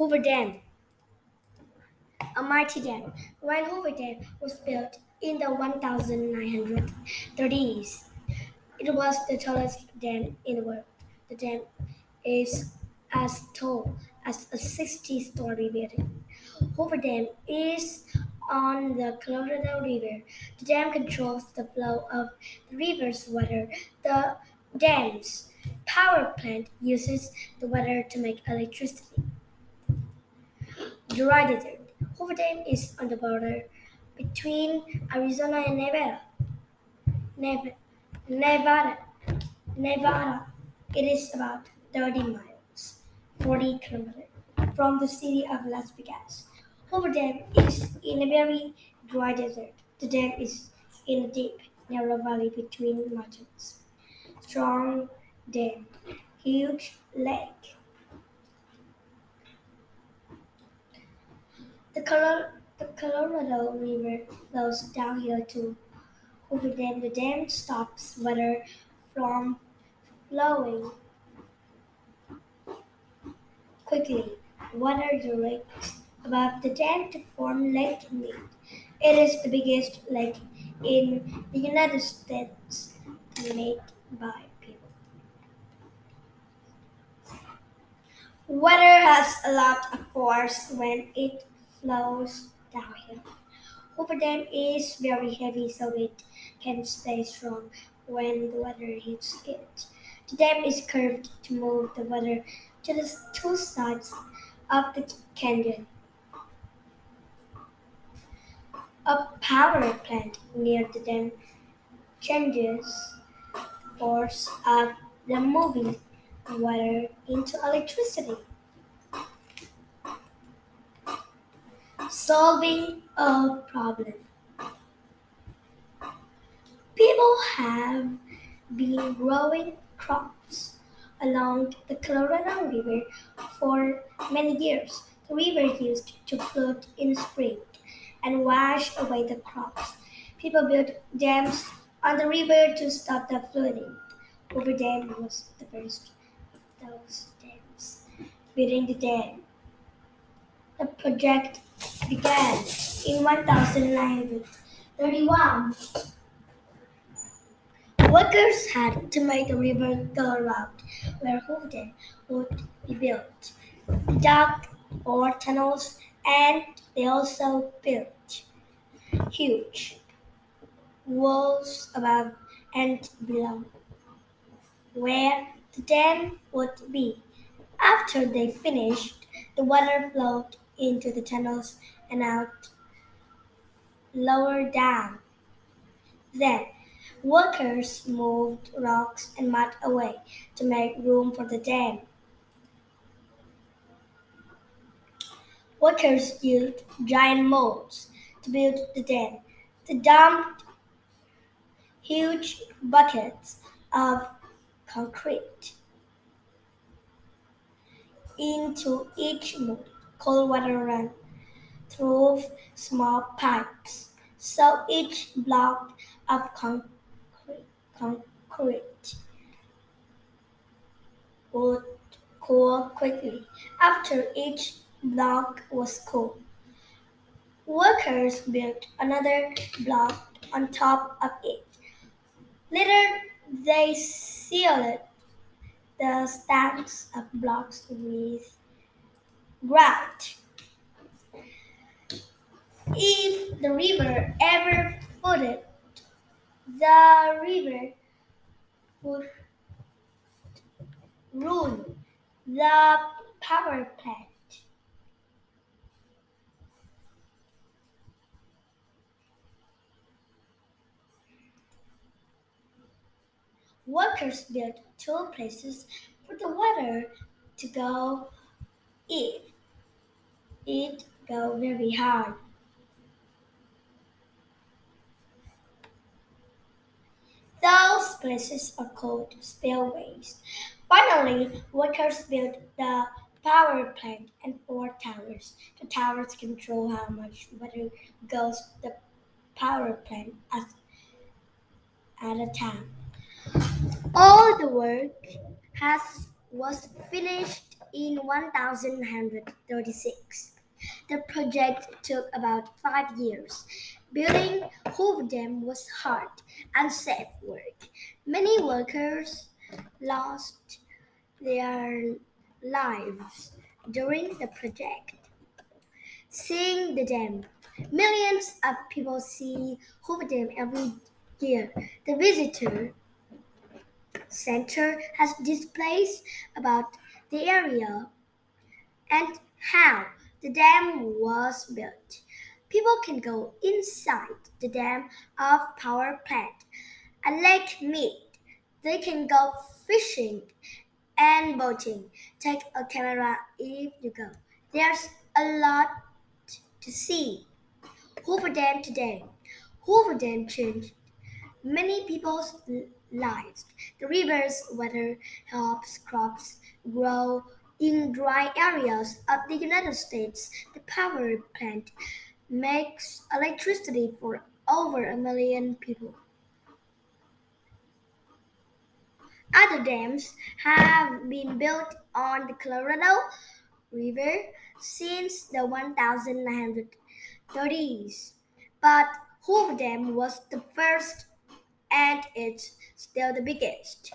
Hoover Dam, a mighty dam. When Hoover Dam was built in the 1930s, it was the tallest dam in the world. The dam is as tall as a 60-story building. Hoover Dam is on the Colorado River. The dam controls the flow of the river's water. The dam's power plant uses the water to make electricity. Dry desert. Hoover Dam is on the border between Arizona and Nevada. Nev- Nevada. Nevada. It is about 30 miles, 40 kilometers from the city of Las Vegas. Hoover Dam is in a very dry desert. The dam is in a deep, narrow valley between mountains. Strong dam, huge lake. The Colorado River flows down here to Hoover Dam. The dam stops water from flowing quickly. Water directs above the dam to form Lake Mead. It is the biggest lake in the United States made by people. Water has a lot of force when it flows downhill. Hoover Dam is very heavy so it can stay strong when the water hits it. The dam is curved to move the water to the two sides of the canyon. A power plant near the dam changes force of the moving water into electricity. Solving a problem. People have been growing crops along the Colorado River for many years. The river used to flood in spring and wash away the crops. People built dams on the river to stop the flooding. Hoover Dam was the first of those dams. Building the dam. The project began in 1931. Workers had to make the river go around where Hoover Dam would be built. They dug 4 tunnels and they also built huge walls above and below where the dam would be. After they finished, the water flowed into the tunnels and out lower down. Then, workers moved rocks and mud away to make room for the dam. Workers used giant molds to build the dam. They dumped huge buckets of concrete into each mold. Cold water ran through small pipes, so each block of concrete would cool quickly. After each block was cool, workers built another block on top of it. Later, they sealed the stacks of blocks with grout. If the river ever flooded, the river would ruin the power plant. Workers built two places for the water to go if it go very high. Those places are called spillways. Finally, workers built the power plant and 4 towers. The towers control how much water goes to the power plant at a time. All the work has was finished in 1936. The project took about 5 years. Building Hoover Dam was hard and safe work. Many workers lost their lives during the project. Seeing the dam. Millions of people see Hoover Dam every year. The visitor center has displays about the area and how the dam was built. People can go inside the dam of power plant and lake meet. They can go fishing and boating. Take a camera if you go. There's a lot to see. Hoover Dam today. Hoover Dam changed many people's lives. The river's water helps crops grow in dry areas of the United States. The power plant makes electricity for over 1 million people. Other dams have been built on the Colorado River since the 1930s, but Hoover Dam was the first and it's still the biggest.